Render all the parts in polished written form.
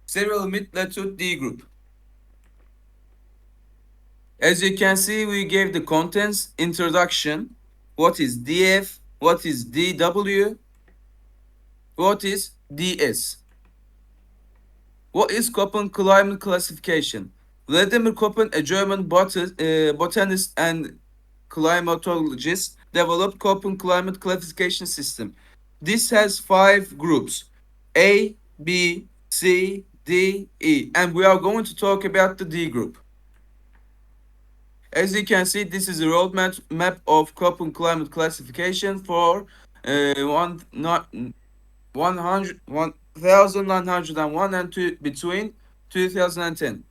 Several mid-latitude D group. As you can see, we gave the contents introduction. What is DF? What is DW? What is DS? What is Koppen climate classification? Vladimir Koppen, a German botanist and climatologist, developed Koppen climate classification system. This has 5 groups: A, B, C, D, E, and we are going to talk about the D group. As you can see, this is a map of Koppen climate classification for one not 100 1901 and between 2010.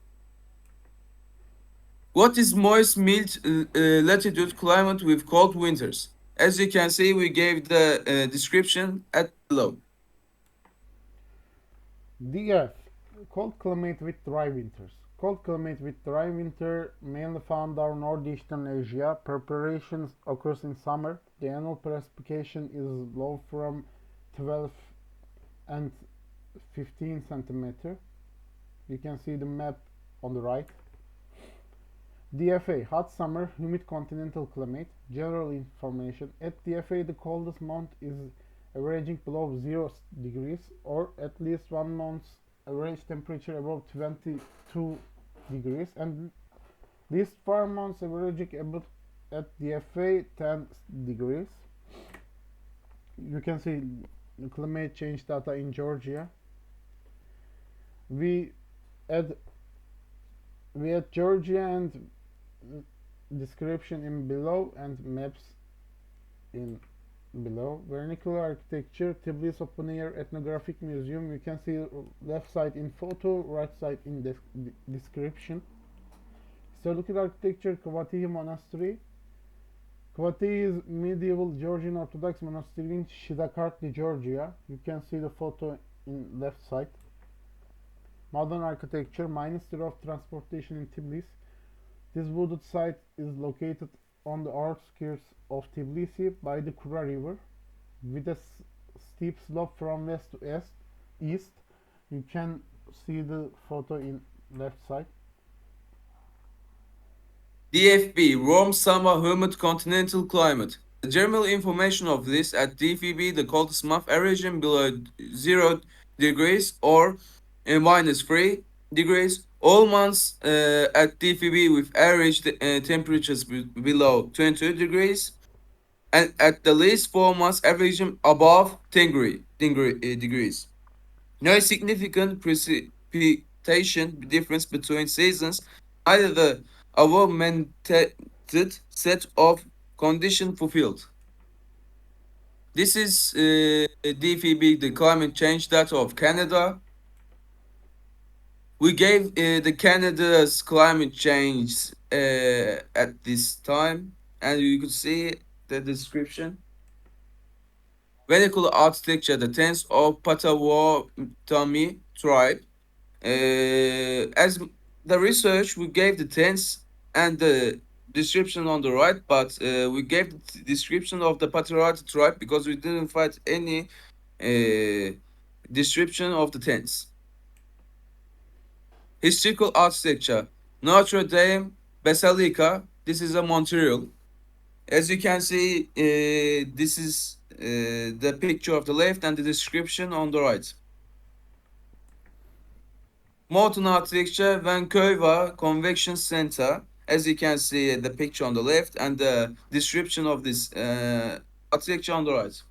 What is moist, mild latitude climate with cold winters? As you can see, we gave the description at below. DF. Cold climate with dry winters. Cold climate with dry winter mainly found in northeastern Asia. Preparations occurs in summer. The annual precipitation is low from 12 and 15 centimeter. You can see the map on the right. DFA, hot summer, humid continental climate. General information. At DFA, the coldest month is averaging below 0 degrees, or at least one month's average temperature above 22 degrees, and least 4 months averaging about at DFA 10 degrees. You can see climate change data in Georgia. We add Georgia and description in below and maps in below. Vernacular architecture, Tbilisi Open Air Ethnographic Museum. You can see left side in photo, right side in description. Historical architecture, Kvatihi Monastery. Kvatihi is medieval Georgian Orthodox monastery in Shidakartli, Georgia. You can see the photo in left side. Modern architecture, Ministry of Transportation in Tbilisi. This wooded site is located on the outskirts of Tbilisi by the Kura River, with a steep slope from west to east. You can see the photo in left side. DFB, warm summer humid continental climate. The general information of this at DFB, the coldest month averaging below 0 degrees or -3 degrees. All months at DFB with average temperatures below 22 degrees, and at the least 4 months averaging above 10 degrees. No significant precipitation difference between seasons. Neither the above mentioned set of conditions fulfilled. This is DFB, the climate change data of Canada. We gave the Canada's climate change at this time, and you could see the description. Vernacular architecture, the tents of Potawatomi tribe. As the research, we gave the tense and the description on the right, but we gave the description of the Potawatomi tribe because we didn't find any description of the tense. Historical architecture, Notre Dame Basilica. This is a Montreal. As you can see, this is the picture of the left and the description on the right. Molten architecture, Vancouver Convention Center. As you can see, the picture on the left and the description of this architecture on the right.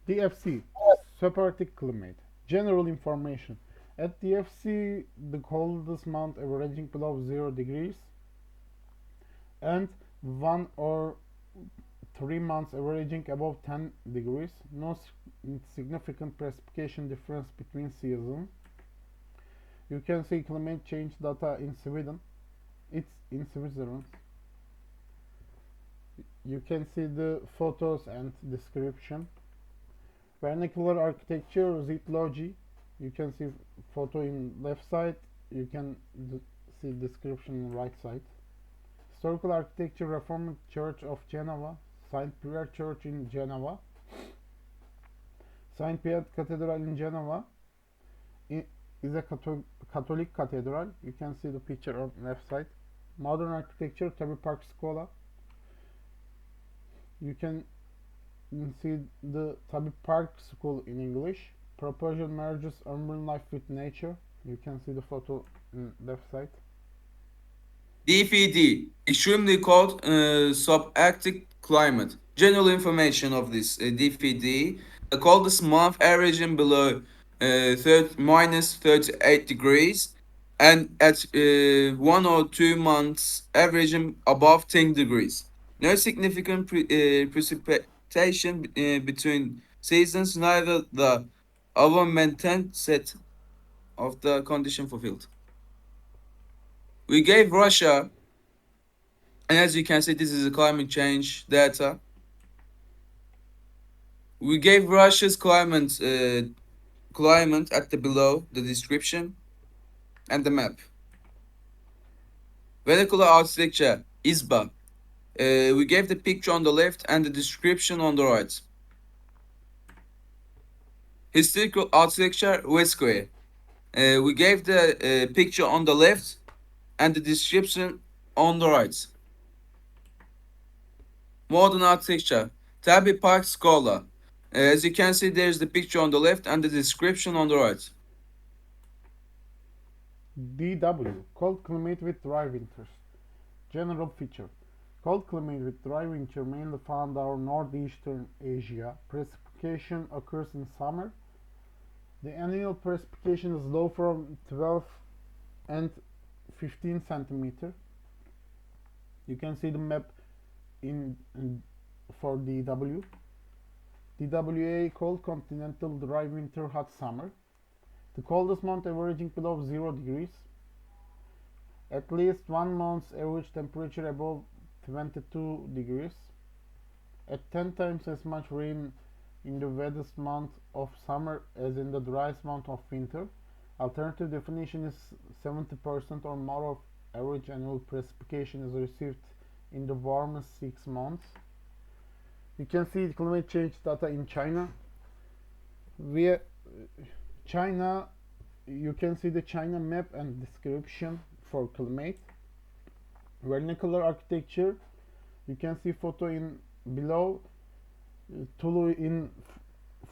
DFC, subarctic climate. General information. At DFC, the coldest month averaging below 0 degrees, and 1 or 3 months averaging above 10 degrees. No significant precipitation difference between seasons. You can see climate change data in Sweden. It's in Switzerland. You can see the photos and description. Vernacular architecture, Ecology. You can see photo in left side. You can see description in right side. Historical architecture, Reformed Church of Geneva, Saint Pierre Church in Geneva, Saint Pierre Cathedral in Geneva, is a Catholic cathedral. You can see the picture on left side. Modern architecture, Tabi Park Scola. You can see the Tabi Park School in English. Proposal merges urban life with nature. You can see the photo in left side. DFD, extremely cold subarctic climate. General information of this DFD, the coldest month averaging below 38 degrees, and at 1 or 2 months averaging above 10 degrees. No significant precipitation between seasons, neither the above maintained set of the condition fulfilled. We gave Russia, and as you can see, this is a climate change data. We gave Russia's climate at the below the description and the map. Vernacular architecture, ISBA. We gave the picture on the left and the description on the right. Historical architecture, Westcoe. We gave the picture on the left and the description on the right. Modern architecture, Tabi Park Schola. As you can see, there's the picture on the left and the description on the right. DW, cold climate with dry winters. General feature. Cold climate with dry winter mainly found in northeastern Asia. Precipitation occurs in summer. The annual precipitation is low from 12 and 15 centimeter. You can see the map in for DW. DWA, cold continental dry winter hot summer. The coldest month averaging below 0 degrees. At least 1 month's average temperature above 22 degrees. At 10 times as much rain in the wettest month of summer as in the driest month of winter. Alternative definition is 70% or more of average annual precipitation is received in the warmest 6 months. You can see climate change data in China. China, you can see the China map and description for climate. Vernacular architecture, you can see photo in below. Tulu in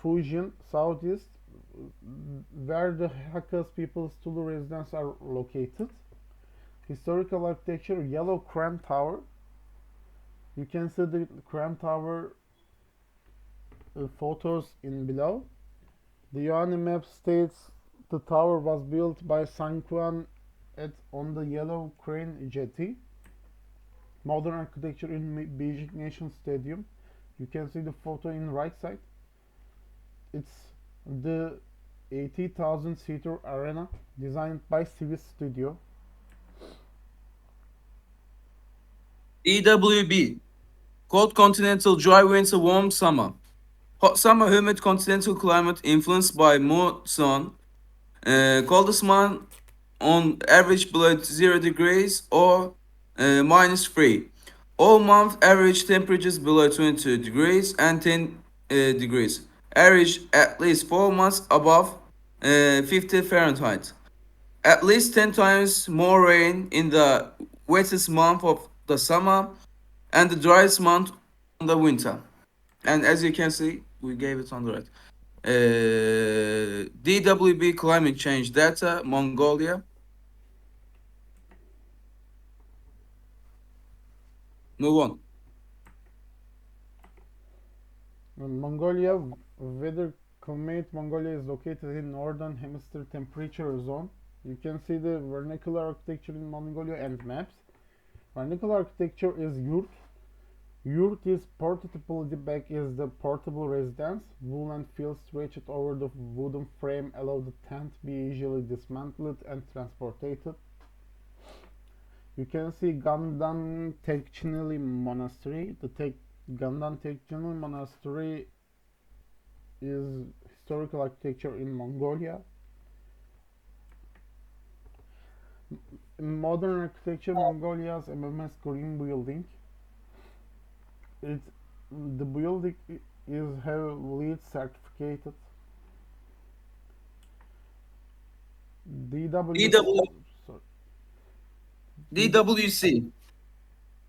Fujian, southeast, where the Hakka people's Tulu residents are located. Historical architecture, yellow Cram Tower. You can see the Cram Tower photos in below. The Yuan map states the tower was built by Sanquan on the Yellow Crane jetty. Modern architecture in Beijing Nation Stadium. You can see the photo in right side. It's the 80,000 seater arena designed by Civis Studio. EWB, cold continental dry winter, warm summer. Hot summer, humid continental climate influenced by monsoon. Coldest month on average below 0 degrees or -3. All month average temperatures below 22 degrees and 10 degrees. Average at least 4 months above 50 Fahrenheit. At least 10 times more rain in the wettest month of the summer and the driest month in the winter. And as you can see, we gave it on the right. DWB climate change data, Mongolia. Move on. Mongolia, weather climate. Mongolia is located in northern hemisphere temperature zone. You can see the vernacular architecture in Mongolia and maps. Vernacular architecture is yurt. Yurt is portable. The back is the portable residence. Wool and fields stretched over the wooden frame allow the tent be easily dismantled and transported. You can see Gandan Tekchinili Monastery. The Gandan Tekchinili Monastery is historical architecture in Mongolia. In modern architecture, Mongolia's MMS Green Building. The building is have LEED certificated. DW. DW, Sorry. DWC.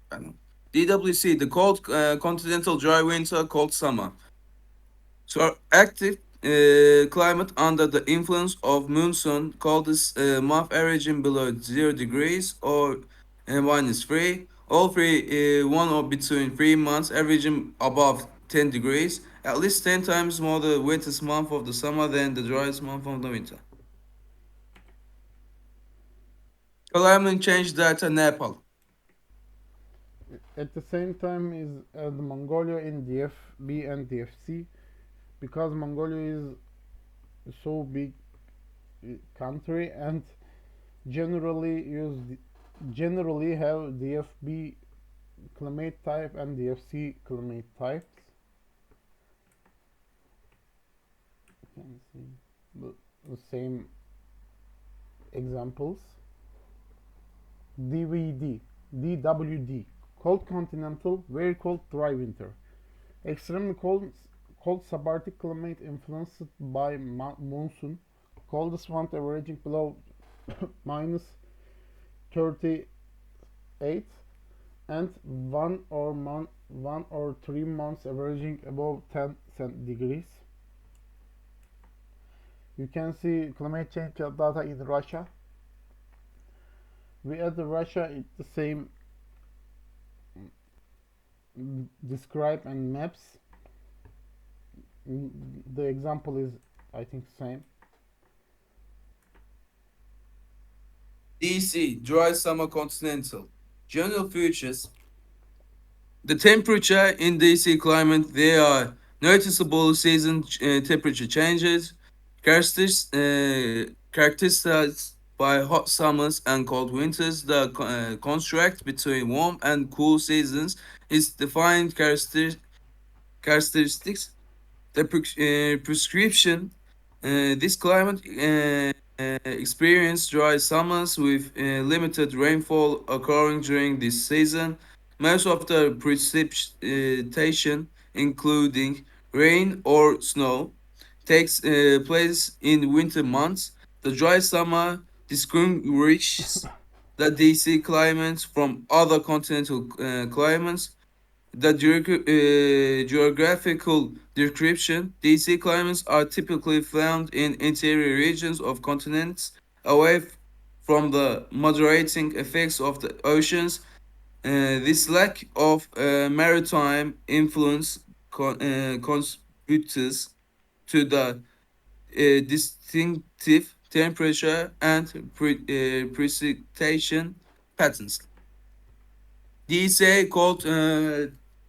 Pardon. DWC, the cold continental dry winter, cold summer. So active climate under the influence of monsoon, coldest month averaging below 0 degrees or -3. All three, one or between 3 months averaging above 10 degrees. At least 10 times more the wettest month of the summer than the driest month of the winter. Climate change data Nepal. At the same time is the Mongolia in DFB and DFC, because Mongolia is so big country and generally use generally have DFB climate type and DFC climate types. You can see the same examples. DVD, DWD, cold continental, very cold dry winter. Extremely cold subarctic climate influenced by monsoon. Coldest month averaging below minus 38, and 1 or 3 months averaging above 10 degrees. You can see climate change data in Russia. We add Russia, it's the same describe and maps. The example is, I think, same. DC, dry summer continental. General features. The temperature in DC climate, there are noticeable season temperature changes, characterized by hot summers and cold winters. The construct between warm and cool seasons is defined characteristics. The prescription, this climate experience dry summers with limited rainfall occurring during this season. Most of the precipitation, including rain or snow, takes place in winter months. The dry summer distinguishes the DC climate from other continental climates. The geographical description, DC climates are typically found in interior regions of continents away from the moderating effects of the oceans. This lack of maritime influence contributes to the distinctive temperature and precipitation patterns. DSA called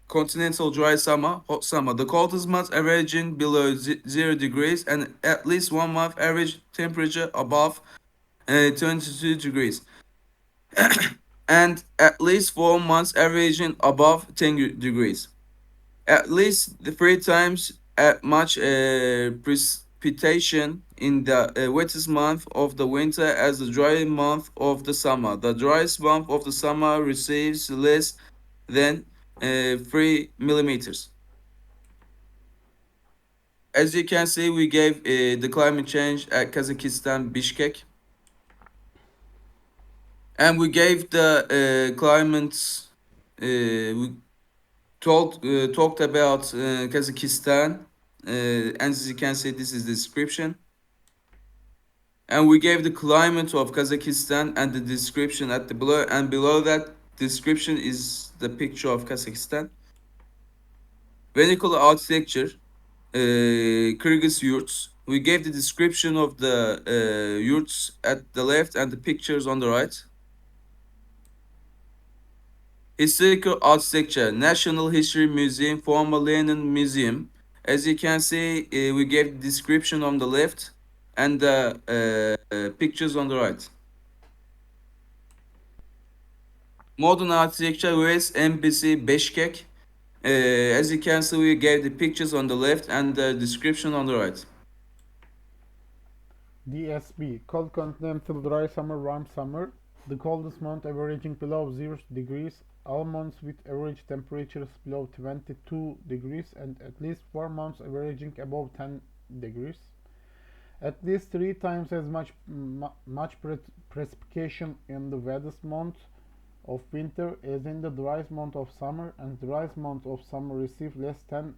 continental dry summer, hot summer. The coldest month averaging below 0 degrees and at least 1 month average temperature above 22 degrees. And at least 4 months averaging above 10 degrees. At least the 3 times as much precipitation in the wettest month of the winter as the dry month of the summer. The driest month of the summer receives less than 3 millimeters. As you can see, we gave the climate change at Kazakhstan, Bishkek. And we gave the climates, we talked about Kazakhstan. As you can see, this is the description. And we gave the climate of Kazakhstan and the description at the below. And below that description is the picture of Kazakhstan. Vernacular architecture, Kyrgyz yurts. We gave the description of the yurts at the left and the pictures on the right. Historical architecture, National History Museum, former Lenin Museum. As you can see, we gave the description on the left and the pictures on the right. Modern architecture, US Embassy, Bishkek. As you can see, we gave the pictures on the left and the description on the right. DSB, cold continental dry summer, warm summer. The coldest month averaging below 0 degrees, all months with average temperatures below 22 degrees, and at least 4 months averaging above 10 degrees. At least three times as precipitation in the wettest month of winter as in the driest month of summer, and the driest month of summer receive less than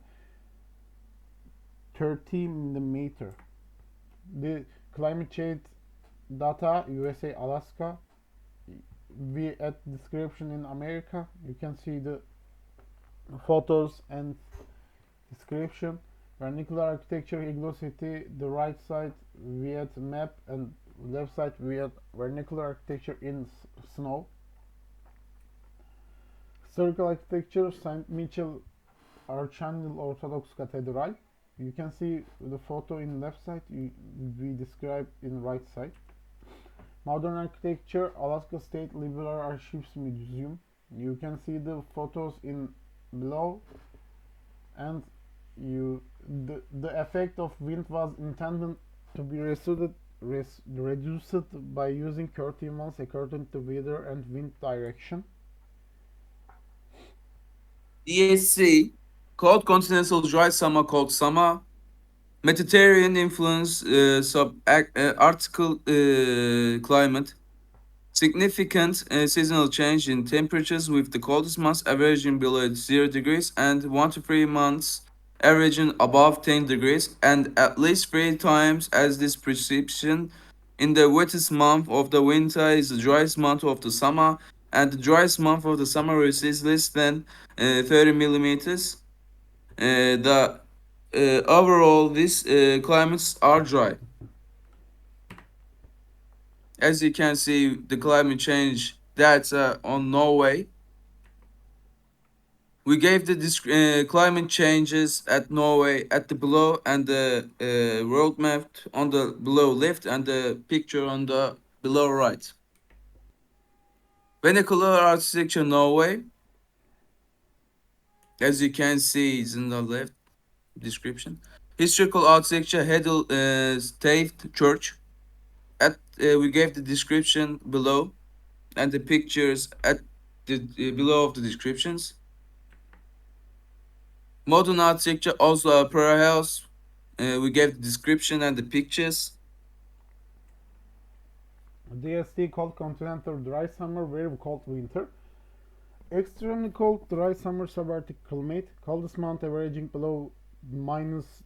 30 millimeter. The climate change data USA, Alaska. We at description in America. You can see the photos and description. Vernacular architecture, Igloo City. The right side we had map, and left side we had vernacular architecture in snow. Historical architecture, St. Michael Archangel Orthodox Cathedral. You can see the photo in left side. We describe in right side. Modern architecture, Alaska State Liberal Archives Museum. You can see the photos in below, and the effect of wind was intended to be reduced by using curtain walls according to weather and wind direction. DSC, cold continental dry summer, cold summer. Mediterranean influence, subarctical climate. Significant seasonal change in temperatures, with the coldest months averaging below 0 degrees and 1 to 3 months averaging above 10 degrees, and at least 3 times as this precipitation in the wettest month of the winter is the driest month of the summer, and the driest month of the summer receives less than 30 millimeters. The overall, these climates are dry. As you can see, the climate change data on Norway. We gave the climate changes at Norway at the below, and the world map on the below left, and the picture on the below right. Vernacular architecture Norway, as you can see, is in the left description. Historical architecture Hedel Staved Church. At we gave the description below, and the pictures at the below of the descriptions. Modern architecture Oslo Opera House. We gave the description and the pictures. DST, cold continental dry summer, very cold winter. Extremely cold dry summer, subarctic climate. Coldest month averaging below minus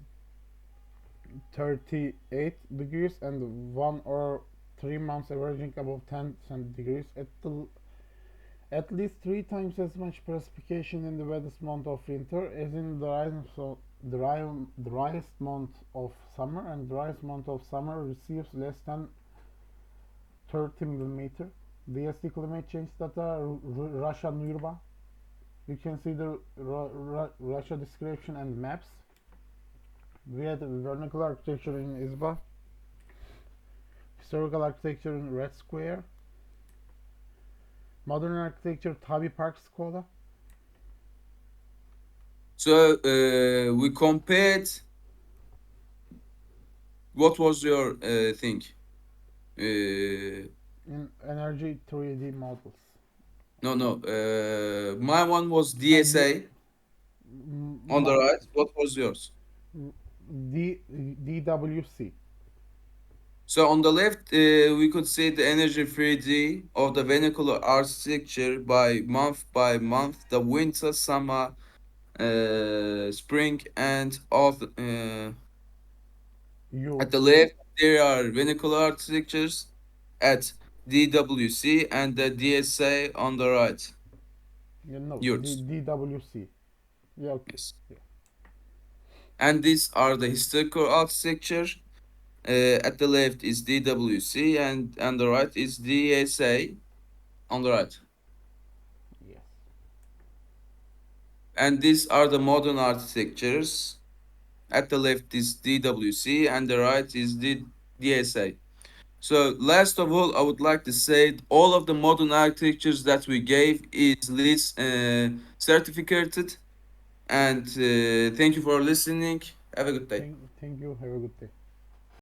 38 degrees, and 1 or 3 months averaging above 10 degrees. At least three times as much precipitation in the wettest month of winter as in the driest month of summer, and driest month of summer receives less than 30 millimeter. DST climate change data, Russia Nurba. You can see the Russia description and maps. We had vernacular architecture in Izba, historical architecture in Red Square, modern architecture Tabi Park Skoda. So we compared. What was your thing? In energy 3D models. No. My one was And DSA on the right. What was yours? DWC. So on the left, we could see the energy 3D of the vernacular architecture by month, the winter, summer, spring, and autumn. You. At the left, there are vernacular architectures at DWC, and the DSA on the right. No, Yours. DWC. Yeah, okay. Yes. Yeah. And these are the historical architecture. At the left is DWC, and on the right is DSA on the right. Yes. And these are the modern architectures. At the left is DWC, and the right is DSA. So last of all, I would like to say all of the modern architectures that we gave is list certificated. And thank you for listening. Have a good day. Thank you. Have a good day.